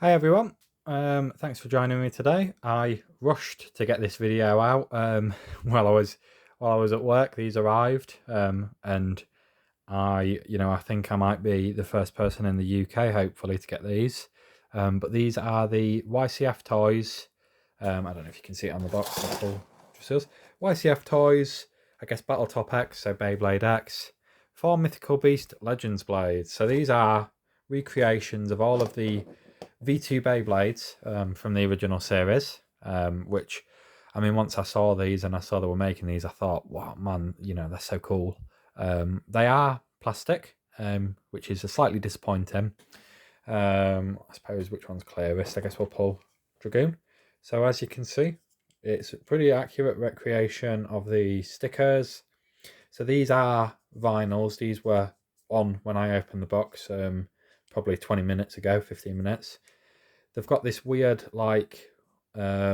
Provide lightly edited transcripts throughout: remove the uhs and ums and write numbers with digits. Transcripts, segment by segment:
Hi everyone, thanks for joining me today. I rushed to get this video out while I was at work. These arrived, and I think I might be the first person in the UK, hopefully, to get these. But these are the YCF toys. I don't know if you can see it on the box. YCF toys. I guess Battletop X, so Beyblade X. 4 Mythical Beast Legends Blades. So these are recreations of all of the V2 Beyblades from the original series, which, I mean, once I saw these and I saw they were making these, I thought, wow, man, they're so cool. They are plastic, which is slightly disappointing. I suppose which one's clearest? I guess we'll pull Dragoon. So as you can see, it's a pretty accurate recreation of the stickers. So these are vinyls. These were on when I opened the box, probably 20 minutes ago, 15 minutes. They've got this weird, like, I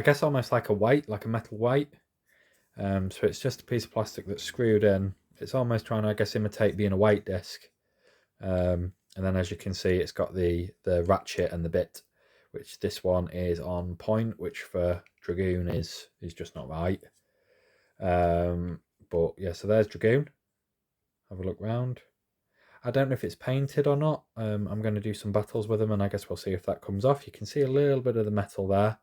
guess almost like a weight, like a metal weight. So it's just a piece of plastic that's screwed in. It's almost trying to, I guess, imitate being a weight disc. And then as you can see, it's got the ratchet and the bit, which this one is on point, which for Dragoon is just not right. But yeah, so there's Dragoon. Have a look round. I don't know if it's painted or not. I'm going to do some battles with them, and I guess we'll see if that comes off. You can see a little bit of the metal there.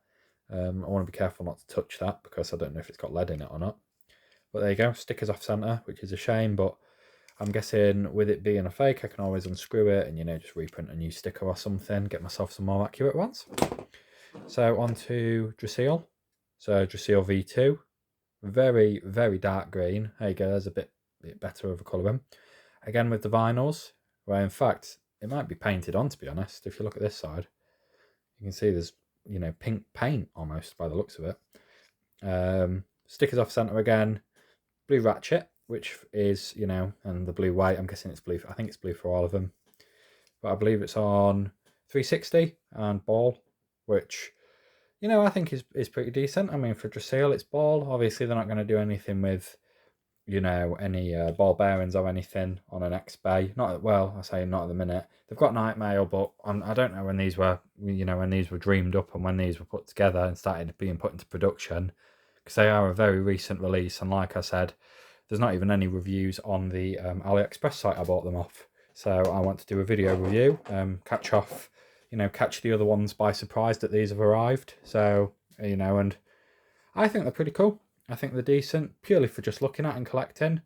I want to be careful not to touch that because I don't know if it's got lead in it or not. But there you go, stickers off centre, which is a shame, but I'm guessing with it being a fake, I can always unscrew it and, just reprint a new sticker or something, get myself some more accurate ones. So on to Drasil. So Drasil V2. Very, very dark green. There you go, there's a bit better of a colouring. Again with the vinyls, where in fact, it might be painted on, to be honest. If you look at this side, you can see there's, pink paint almost by the looks of it. Stickers off centre again. Blue ratchet, which is, and the blue white. I'm guessing it's blue. I think it's blue for all of them. But I believe it's on 360 and ball, which, I think is pretty decent. I mean, for Drasil, it's ball. Obviously, they're not going to do anything with, any ball bearings or anything on an X-Bay. Not, well, I say not at the minute. They've got night mail, but I don't know when these were, when these were dreamed up and when these were put together and started being put into production, because they are a very recent release. And like I said, there's not even any reviews on the Aliexpress site I bought them off. So I want to do a video review, catch the other ones by surprise that these have arrived. So, and I think they're pretty cool. I think they're decent, purely for just looking at and collecting.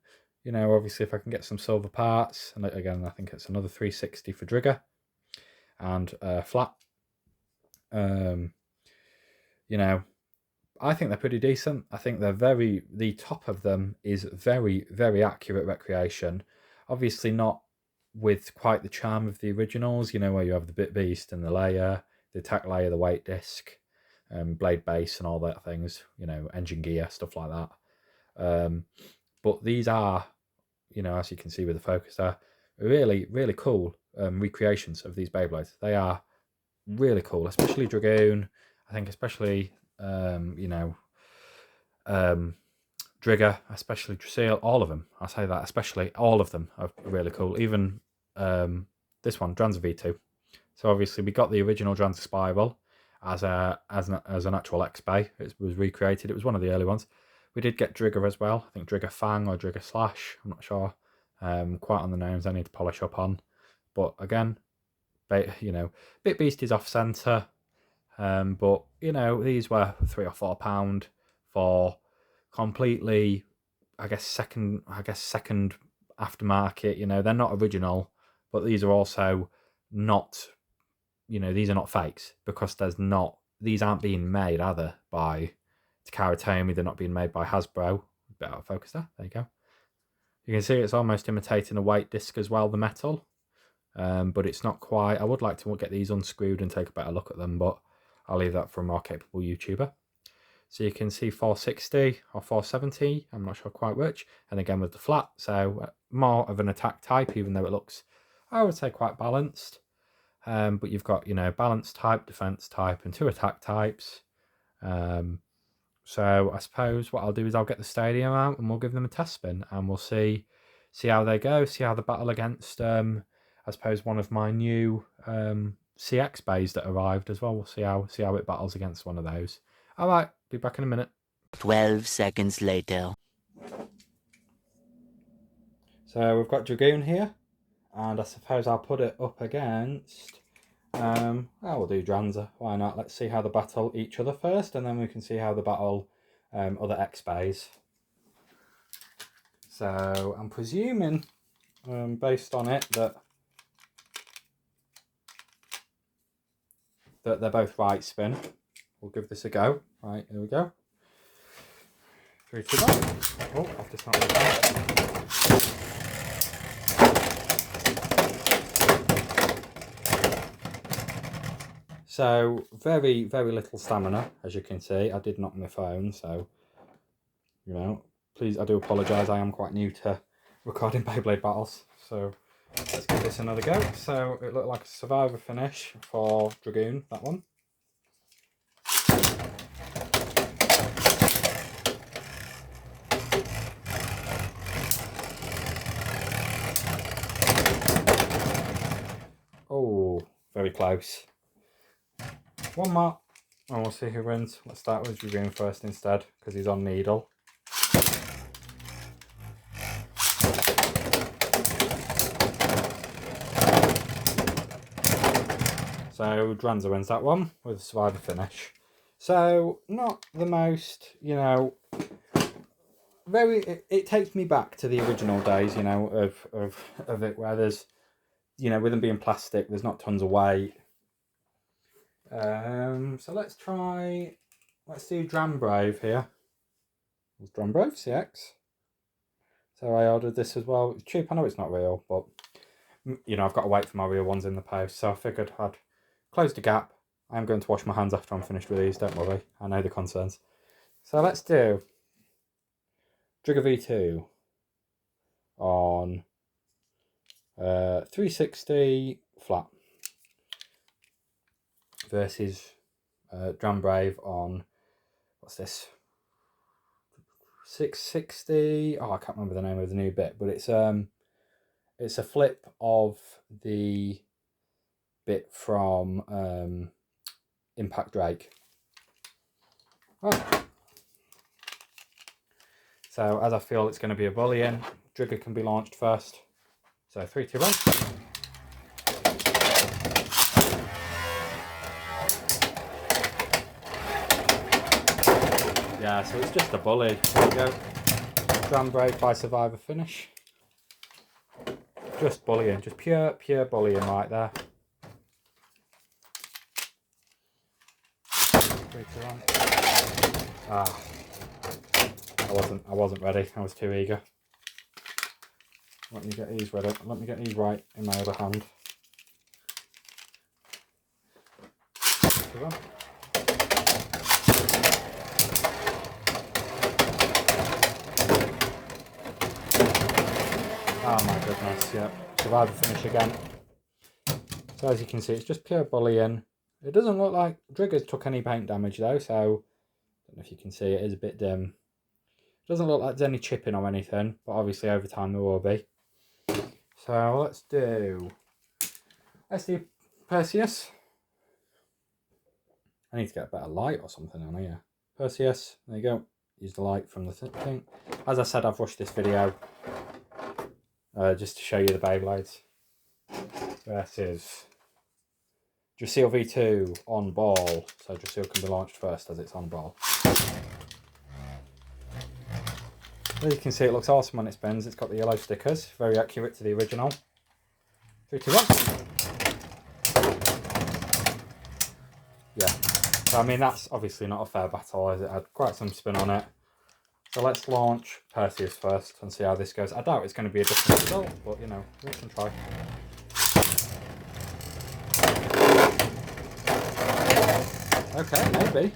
Obviously if I can get some silver parts, and again, I think it's another 360 for Drigger, and flat. I think they're pretty decent. I think the top of them is very, very accurate recreation. Obviously not with quite the charm of the originals, where you have the bit beast and the layer, the attack layer, the weight disc, blade base and all that things, engine gear, stuff like that. But these are, as you can see with the focus there, really, really cool recreations of these Beyblades. They are really cool, especially Dragoon. I think especially, Drigger, especially Drasil, all of them. I say that, especially all of them are really cool. Even this one, Dran's V2. So obviously we got the original Dran's Spiral as an actual X-Bay. It was recreated. It was one of the early ones. We did get Drigger as well. I think Drigger Fang or Drigger Slash. I'm not sure. Quite on the names. I need to polish up on. But again, Bit Beast is off centre. But these were £3 or £4 for completely, I guess second aftermarket. They're not original, but these are also not, these are not fakes, because these aren't being made either by Takara Tomy. They're not being made by Hasbro. Bit out of focus there. There you go. You can see it's almost imitating a weight disc as well, the metal. But it's not quite. I would like to get these unscrewed and take a better look at them, but I'll leave that for a more capable YouTuber. So you can see 460 or 470, I'm not sure quite which, and again with the flat, so more of an attack type, even though it looks, I would say, quite balanced. But you've got, balance type, defense type, and 2 attack types. So I suppose what I'll do is I'll get the stadium out and we'll give them a test spin, and we'll see how they go, see how the battle against, I suppose, one of my new CX bays that arrived as well. We'll see how it battles against one of those. All right, be back in a minute. 12 seconds later. So we've got Dragoon here, and I suppose I'll put it up against. We'll do Dranza. Why not? Let's see how they battle each other first, and then we can see how they battle other X-Bays. So I'm presuming, based on it, that they're both right spin. We'll give this a go. Right, here we go. 3, 2, 1. Oh, I've just not looked at. So very, very little stamina, as you can see. I did knock my phone, so you know, please, I do apologise. I am quite new to recording Beyblade battles, so let's give this another go. So it looked like a survivor finish for Dragoon, that one. Oh, very close. One more, and we'll see who wins. Let's start with Dragoon first instead, because he's on needle. So Dranza wins that one with a survivor finish. So not the most, you know, it takes me back to the original days, you know, of it, where there's, you know, with them being plastic, there's not tons of weight. So let's do Dran Brave here. It's Dran Brave CX. So I ordered this as well. It's cheap. I know it's not real, but you know, I've got to wait for my real ones in the post. So I figured I'd close the gap. I'm going to wash my hands after I'm finished with these. Don't worry. I know the concerns. So let's do Trigger V2 on 360 flat versus Dran Brave on, what's this, 660. Oh, I can't remember the name of the new bit, but it's a flip of the bit from Impact Drake. Oh. So as I feel it's going to be a bully-in, Trigger can be launched first. So 3, 2, 1. Yeah, so it's just a bully. There we go. Dran Brave by survivor finish. Just bullying, just pure bullying right there. 3, 2, 1. Ah, I wasn't ready. I was too eager. Let me get these ready. Let me get these right in my other hand. 3, 2, 1. Oh my goodness, yeah. Survivor finish again. So as you can see, it's just pure bullying. It doesn't look like Trigger's took any paint damage though, so I don't know if you can see, it is a bit dim. It doesn't look like there's any chipping or anything, but obviously over time there will be. So let's do Perseus. I need to get a better light or something on here. Perseus, there you go. Use the light from the thing. As I said, I've rushed this video just to show you the Beyblades. Versus Drasil V2 on ball. So Drasil can be launched first as it's on ball. As you can see, it looks awesome when it spins. It's got the yellow stickers, very accurate to the original. 3, 2, 1. Yeah. So I mean, that's obviously not a fair battle, as it had quite some spin on it. So let's launch Perseus first and see how this goes. I doubt it's going to be a different result, but you know, we can try. Okay, maybe.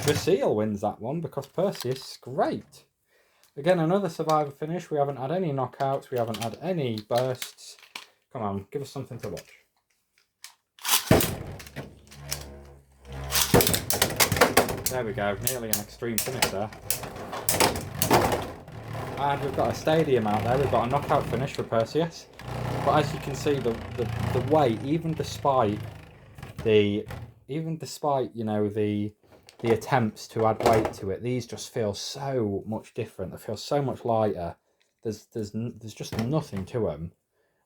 Drasil wins that one because Perseus is great. Again, another survivor finish. We haven't had any knockouts. We haven't had any bursts. Come on, give us something to watch. There we go. Nearly an extreme finish there. And we've got a stadium out there. We've got a knockout finish for Perseus. But as you can see, the weight, even despite you know the attempts to add weight to it, these just feel so much different. They feel so much lighter. There's just nothing to them.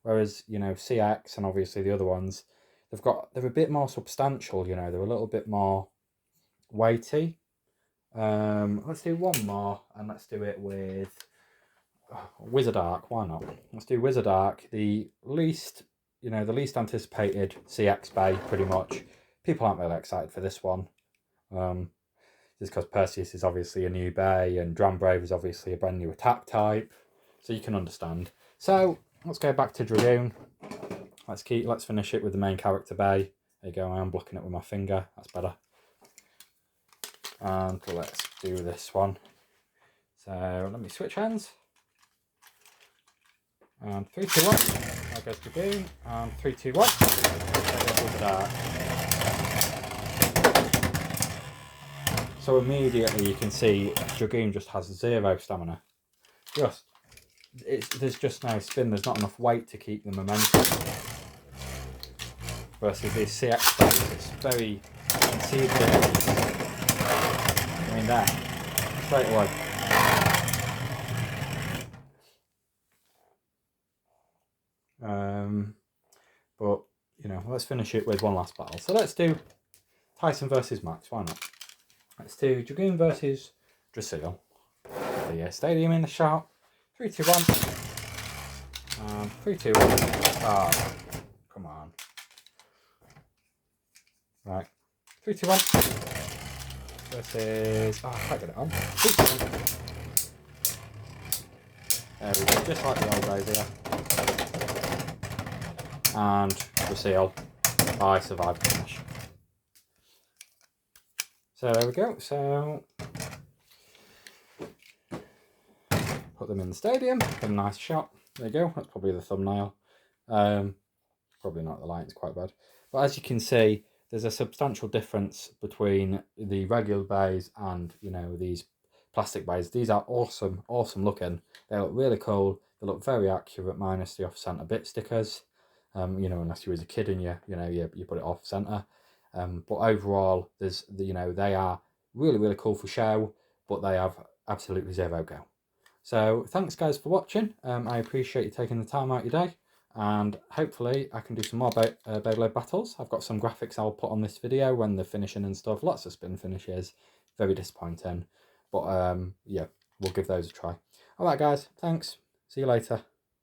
Whereas, you know, CX and obviously the other ones, they're a bit more substantial. You know, they're a little bit more weighty. Let's do one more, and let's do it with Wizard Ark. Why not? Let's do Wizard Ark, the least anticipated CX bay, pretty much. People aren't really excited for this one. Just because Perseus is obviously a new bay, and Dran Brave is obviously a brand new attack type, so you can understand. So let's go back to Dragoon. Let's finish it with the main character bay. There you go. I am blocking it with my finger. That's better. And let's do this one. So let me switch hands. And 3, 2, 1. There goes Dragoon. And 3, 2, 1. So immediately you can see Dragoon just has 0 stamina. There's just no spin. There's not enough weight to keep the momentum. Versus these CX bays, it's very conceived. I mean, there, straight away. But you know, let's finish it with one last battle. So let's do Tyson versus Max. Why not? Let's do Dragoon versus Dracil. The stadium in the shot. 3, 2, 1. 3, 2, 1. Ah, come on. Right. 3, 2, 1. Versus. Oh, I can't get it on. 3, 2, 1. There we go. Just like the old days here. And Dracil. I survived the finish. So there we go. So put them in the stadium. Get a nice shot. There you go. That's probably the thumbnail. Probably not. The lighting's quite bad. But as you can see, there's a substantial difference between the regular bays and, you know, these plastic bays. These are awesome looking. They look really cool. They look very accurate, minus the off-center bit stickers. You know, unless you was a kid and you put it off center. But overall, they are really cool for show, but they have absolutely 0 go. So thanks guys for watching. I appreciate you taking the time out of your day, and hopefully I can do some more Beyblade battles. I've got some graphics I'll put on this video when they're finishing and stuff. Lots of spin finishes. Very disappointing, but yeah, we'll give those a try. All right guys, thanks. See you later.